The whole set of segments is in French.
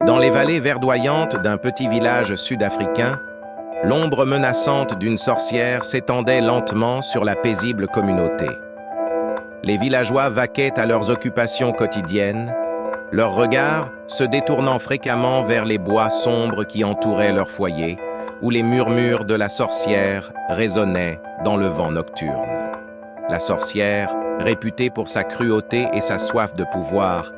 Dans les vallées verdoyantes d'un petit village sud-africain, l'ombre menaçante d'une sorcière s'étendait lentement sur la paisible communauté. Les villageois vaquaient à leurs occupations quotidiennes, leurs regards se détournant fréquemment vers les bois sombres qui entouraient leur foyer, où les murmures de la sorcière résonnaient dans le vent nocturne. La sorcière, réputée pour sa cruauté et sa soif de pouvoir,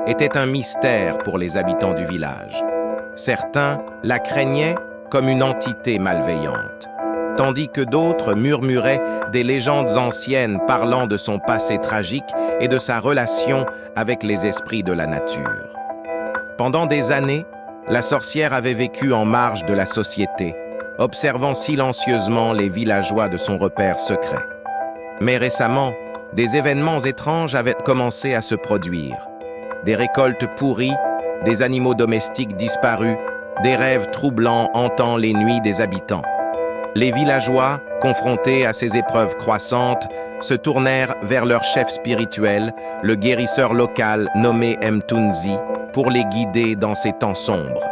était un mystère pour les habitants du village. Certains la craignaient comme une entité malveillante, tandis que d'autres murmuraient des légendes anciennes parlant de son passé tragique et de sa relation avec les esprits de la nature. Pendant des années, la sorcière avait vécu en marge de la société, observant silencieusement les villageois de son repère secret. Mais récemment, des événements étranges avaient commencé à se produire. Des récoltes pourries, des animaux domestiques disparus, des rêves troublants hantant les nuits des habitants. Les villageois, confrontés à ces épreuves croissantes, se tournèrent vers leur chef spirituel, le guérisseur local nommé Mthunzi, pour les guider dans ces temps sombres.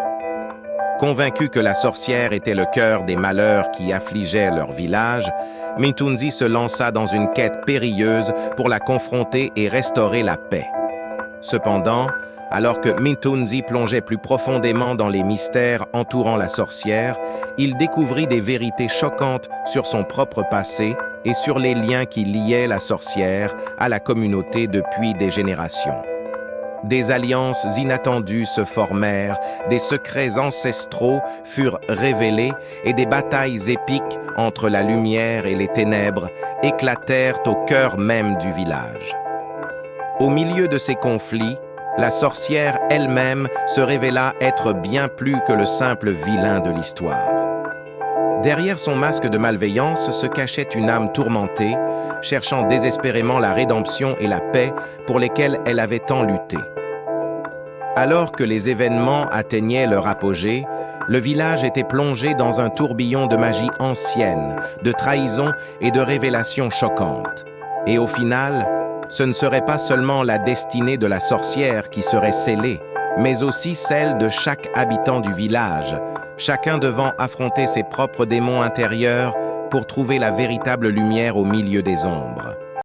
Convaincu que la sorcière était le cœur des malheurs qui affligeaient leur village, Mthunzi se lança dans une quête périlleuse pour la confronter et restaurer la paix. Cependant, alors que Mthunzi plongeait plus profondément dans les mystères entourant la sorcière, il découvrit des vérités choquantes sur son propre passé et sur les liens qui liaient la sorcière à la communauté depuis des générations. Des alliances inattendues se formèrent, des secrets ancestraux furent révélés et des batailles épiques entre la lumière et les ténèbres éclatèrent au cœur même du village. Au milieu de ces conflits, la sorcière elle-même se révéla être bien plus que le simple vilain de l'histoire. Derrière son masque de malveillance se cachait une âme tourmentée, cherchant désespérément la rédemption et la paix pour lesquelles elle avait tant lutté. Alors que les événements atteignaient leur apogée, le village était plongé dans un tourbillon de magie ancienne, de trahison et de révélations choquantes. Et au final, ce ne serait pas seulement la destinée de la sorcière qui serait scellée, mais aussi celle de chaque habitant du village, chacun devant affronter ses propres démons intérieurs pour trouver la véritable lumière au milieu des ombres.